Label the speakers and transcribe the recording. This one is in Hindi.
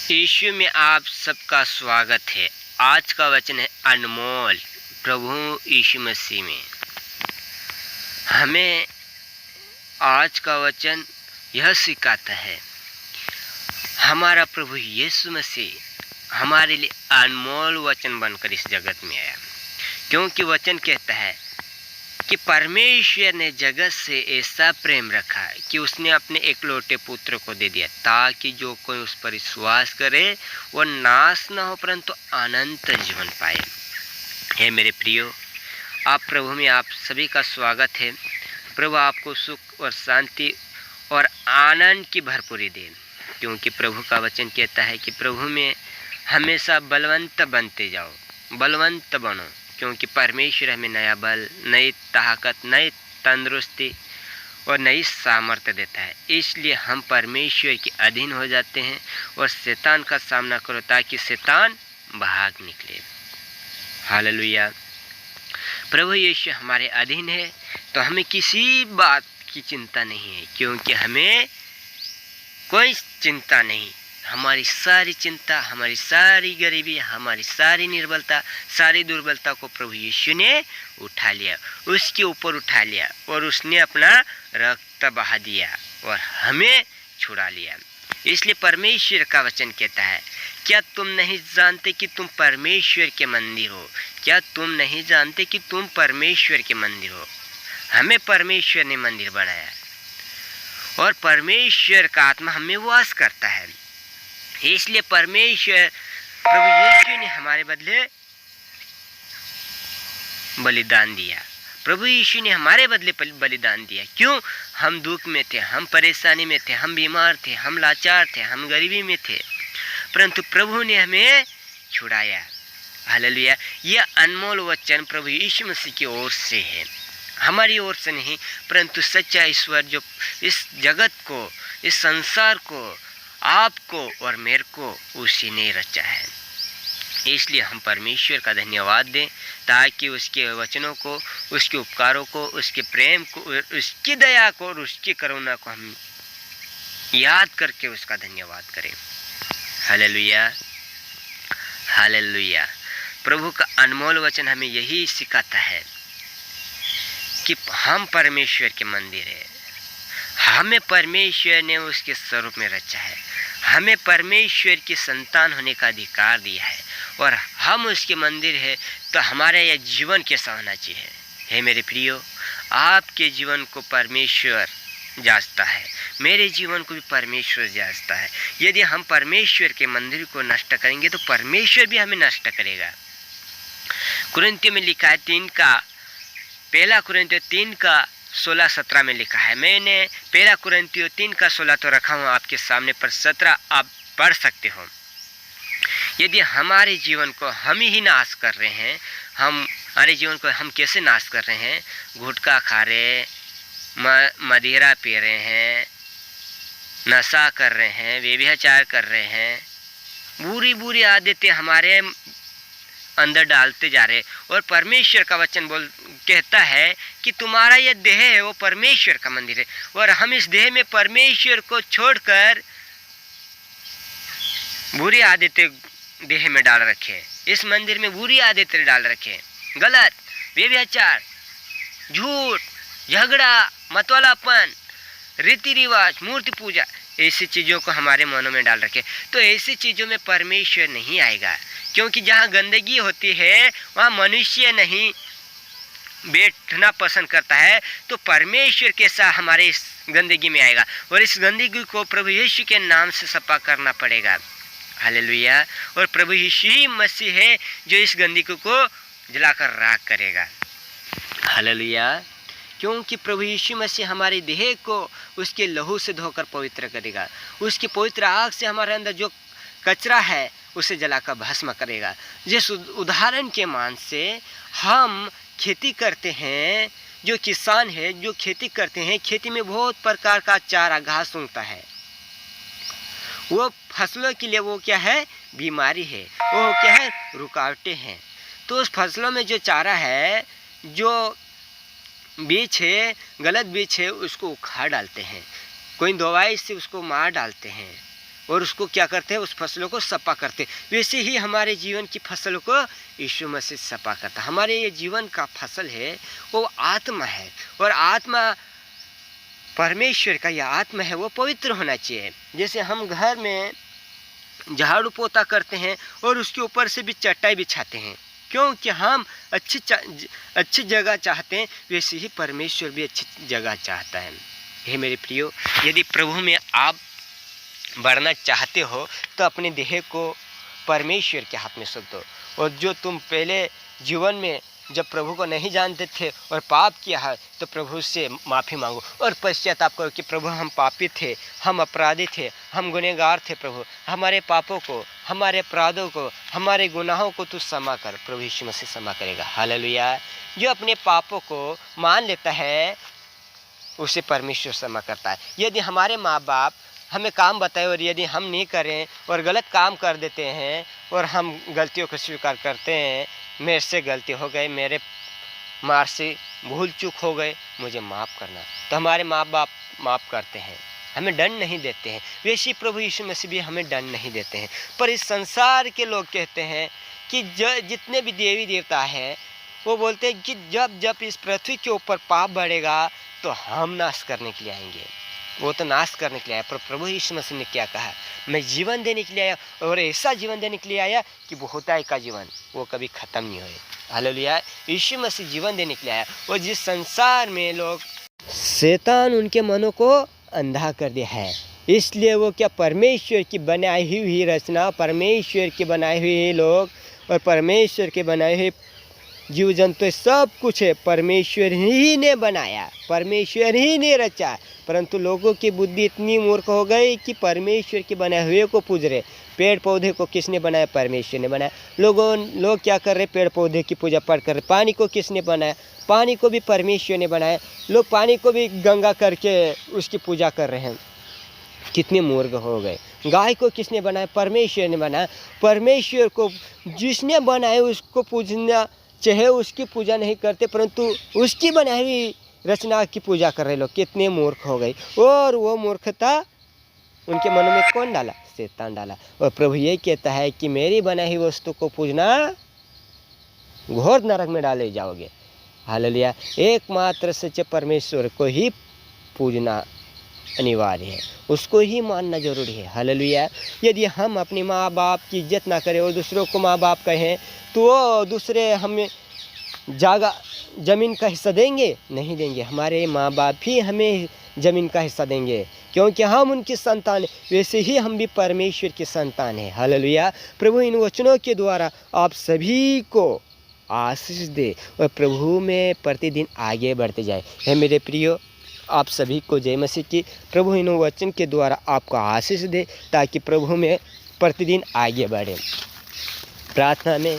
Speaker 1: यीशु में आप सबका स्वागत है। आज का वचन है अनमोल प्रभु यीशु मसीह में। हमें आज का वचन यह सिखाता है, हमारा प्रभु यीशु मसीह हमारे लिए अनमोल वचन बनकर इस जगत में आया, क्योंकि वचन कहता है कि परमेश्वर ने जगत से ऐसा प्रेम रखा कि उसने अपने एकलौते पुत्र को दे दिया, ताकि जो कोई उस पर विश्वास करे वो नाश न हो परंतु अनंत जीवन पाए। हे मेरे प्रियो, आप प्रभु में आप सभी का स्वागत है। प्रभु आपको सुख और शांति और आनंद की भरपूरी दे, क्योंकि प्रभु का वचन कहता है कि प्रभु में हमेशा बलवंत बनते जाओ, बलवंत बनो, क्योंकि परमेश्वर हमें नया बल, नई ताकत, नई तंदुरुस्ती और नई सामर्थ्य देता है। इसलिए हम परमेश्वर के अधीन हो जाते हैं और शैतान का सामना करो, ताकि शैतान भाग निकले। हालेलुया। प्रभु यीशु हमारे अधीन है तो हमें किसी बात की चिंता नहीं है, क्योंकि हमें कोई चिंता नहीं। हमारी सारी चिंता, हमारी सारी गरीबी, हमारी सारी निर्बलता, सारी दुर्बलता को प्रभु यीशु ने उठा लिया, उसके ऊपर उठा लिया और उसने अपना रक्त बहा दिया और हमें छुड़ा लिया। इसलिए परमेश्वर का वचन कहता है, क्या तुम नहीं जानते कि तुम परमेश्वर के मंदिर हो? क्या तुम नहीं जानते कि तुम परमेश्वर के मंदिर हो? हमें परमेश्वर ने मंदिर बनाया और परमेश्वर का आत्मा हमें वास करता है। इसलिए परमेश्वर प्रभु यीशु ने हमारे बदले बलिदान दिया। प्रभु यीशु ने हमारे बदले बलिदान दिया। क्यों? हम दुख में थे, हम परेशानी में थे, हम बीमार थे, हम लाचार थे, हम गरीबी में थे, परंतु प्रभु ने हमें छुड़ाया। हालेलुया। यह अनमोल वचन प्रभु यीशु मसीह की ओर से है, हमारी ओर से नहीं, परंतु सच्चा ईश्वर जो इस जगत को, इस संसार को, आपको और मेरे को उसी ने रचा है। इसलिए हम परमेश्वर का धन्यवाद दें, ताकि उसके वचनों को, उसके उपकारों को, उसके प्रेम को, उसकी दया को और उसकी करुणा को हम याद करके उसका धन्यवाद करें। Hallelujah, hallelujah. प्रभु का अनमोल वचन हमें यही सिखाता है कि हम परमेश्वर के मंदिर है, हमें परमेश्वर ने उसके स्वरूप में रचा है, हमें परमेश्वर की संतान होने का अधिकार दिया है और हम उसके मंदिर है। तो हमारा यह जीवन कैसा होना चाहिए? हे मेरे प्रियो, आपके जीवन को परमेश्वर जांचता है, मेरे जीवन को भी परमेश्वर जांचता है। यदि हम परमेश्वर के मंदिर को नष्ट करेंगे तो परमेश्वर भी हमें नष्ट करेगा। कुरिन्थियों में लिखा है पहला कुरिन्थियों 3:16-17 में लिखा है। मैंने पहला कुरिन्थियों 3:16 तो रखा हूँ आपके सामने, पर 17 आप पढ़ सकते हो। यदि हमारे जीवन को हम ही नाश कर रहे हैं, हमारे जीवन को हम कैसे नाश कर रहे हैं? गुटखा खा रहे, मदिरा पी रहे हैं, नशा कर रहे हैं, व्यभिचार कर रहे हैं, बुरी बुरी आदतें हमारे अंदर डालते जा रहे, और परमेश्वर का वचन कहता है कि तुम्हारा यह देह है वो परमेश्वर का मंदिर है, और हम इस देह में परमेश्वर को छोड़कर बुरी आदतें देह में डाल रखे, इस मंदिर में बुरी आदतें डाल रखे, गलत, व्यभिचार, झूठ, झगड़ा, मतवालापन, रीति रिवाज, मूर्ति पूजा, ऐसी चीज़ों को हमारे मनों में डाल रखे। तो ऐसी चीज़ों में परमेश्वर नहीं आएगा, क्योंकि जहाँ गंदगी होती है वहाँ मनुष्य नहीं बैठना पसंद करता है। तो परमेश्वर कैसा हमारे इस गंदगी में आएगा, और इस गंदगी को प्रभु यीशु के नाम से सफा करना पड़ेगा। हालेलुया। और प्रभु यीशु ही मसीह है जो इस गंदगी को जलाकर राख करेगा। हालेलुया। क्योंकि प्रभु यीशु मसीह हमारे देह को उसके लहू से धोकर पवित्र करेगा, उसकी पवित्र आग से हमारे अंदर जो कचरा है उसे जलाकर भस्म करेगा। जिस उदाहरण के मान से हम खेती करते हैं, जो किसान है जो खेती करते हैं, खेती में बहुत प्रकार का चारा घास उगता है, वो फसलों के लिए वो क्या है? बीमारी है, वो क्या है? रुकावटें हैं। तो उस फसलों में जो चारा है, जो बीज है, गलत बीज है, उसको उखाड़ डालते हैं, कोई दवाई से उसको मार डालते हैं, और उसको क्या करते हैं, उस फसलों को सपा करते। वैसे ही हमारे जीवन की फसलों को यीशु मसीह सपा करता। हमारे ये जीवन का फसल है वो आत्मा है, और आत्मा परमेश्वर का यह आत्मा है वो पवित्र होना चाहिए। जैसे हम घर में झाड़ू पोता करते हैं और उसके ऊपर से भी चटाई बिछाते हैं, क्योंकि हम अच्छी जगह चाहते हैं, वैसे ही परमेश्वर भी अच्छी जगह चाहता है। हे मेरे प्रियो, यदि प्रभु में आप बढ़ना चाहते हो तो अपने देह को परमेश्वर के हाथ में सौंप दो। और जो तुम पहले जीवन में जब प्रभु को नहीं जानते थे और पाप किया है तो प्रभु से माफ़ी मांगो और पश्चाताप करो कि प्रभु हम पापी थे, हम अपराधी थे, हम गुनहगार थे। प्रभु हमारे पापों को, हमारे अपराधों को, हमारे गुनाहों को तू क्षमा कर। प्रभु यीशु मसीह क्षमा करेगा। हालेलुया। जो अपने पापों को मान लेता है उसे परमेश्वर क्षमा करता है। यदि हमारे माँ बाप हमें काम बताए और यदि हम नहीं करें और गलत काम कर देते हैं और हम गलतियों को स्वीकार करते हैं, मेरे से गलती हो गई, मेरे मार से भूल चूक हो गए, मुझे माफ़ करना, तो हमारे माँ बाप माफ़ करते हैं, हमें दंड नहीं देते हैं। वैसे प्रभु यीशु मसीह भी हमें दंड नहीं देते हैं। पर इस संसार के लोग कहते हैं कि जितने भी देवी देवता हैं वो बोलते हैं कि जब जब इस पृथ्वी के ऊपर पाप बढ़ेगा तो हम नाश करने के लिए आएंगे। वो तो नाश करने के लिए आया, पर प्रभु यीशु मसीह ने क्या कहा, मैं जीवन देने के लिए आया, और ऐसा जीवन देने के लिए आया कि बहुताय का जीवन वो कभी ख़त्म नहीं होए। हालेलुया। यीशु मसीह जीवन देने के लिए आया। और जिस संसार में लोग, शैतान उनके मनों को अंधा कर दिया है, इसलिए वो क्या परमेश्वर की बनाई हुई रचना, परमेश्वर की बनाए हुए लोग और परमेश्वर के बनाए हुए जीव जंतु सब कुछ है परमेश्वर ही ने बनाया, परमेश्वर ही ने रचा। परंतु लोगों की बुद्धि इतनी मूर्ख हो गई कि परमेश्वर के बनाए हुए को पूज रहे। पेड़ पौधे को किसने बनाया, परमेश्वर ने बनाया। लोग क्या कर रहे, पेड़ पौधे की पूजा पाठ कर रहे। पानी को किसने बनाया, पानी को भी परमेश्वर ने बनाया। लोग पानी को भी गंगा करके उसकी पूजा कर रहे हैं, कितने मूर्ख हो गए। गाय को किसने बनाया, परमेश्वर ने बनाया। परमेश्वर को जिसने बनाया उसको पूजना चाहे, उसकी पूजा नहीं करते, परंतु उसकी बनाई हुई रचना की पूजा कर रहे लोग, कितने मूर्ख हो गए। और वो मूर्खता उनके मनों में कौन डाला, शैतान डाला। और प्रभु ये कहता है कि मेरी बनाई हुई वस्तु को पूजना घोर नरक में डाले जाओगे। हालेलुया। एकमात्र सच्चे परमेश्वर को ही पूजना अनिवार्य है, उसको ही मानना जरूरी है। हालेलुया। यदि हम अपने माँ बाप की इज्जत ना करें और दूसरों को माँ बाप कहें तो वो दूसरे हमें ज़मीन का हिस्सा देंगे, नहीं देंगे। हमारे माँ बाप ही हमें ज़मीन का हिस्सा देंगे, क्योंकि हम उनकी संतान हैं। वैसे ही हम भी परमेश्वर की संतान हैं। हालेलुया। प्रभु इन वचनों के द्वारा आप सभी को आशीष दे और प्रभु में प्रतिदिन आगे बढ़ते जाए। हे मेरे प्रियो, आप सभी को जय मसीह की। प्रभु इन वचन के द्वारा आपको आशीष दे ताकि प्रभु में प्रतिदिन आगे बढ़े। प्रार्थना में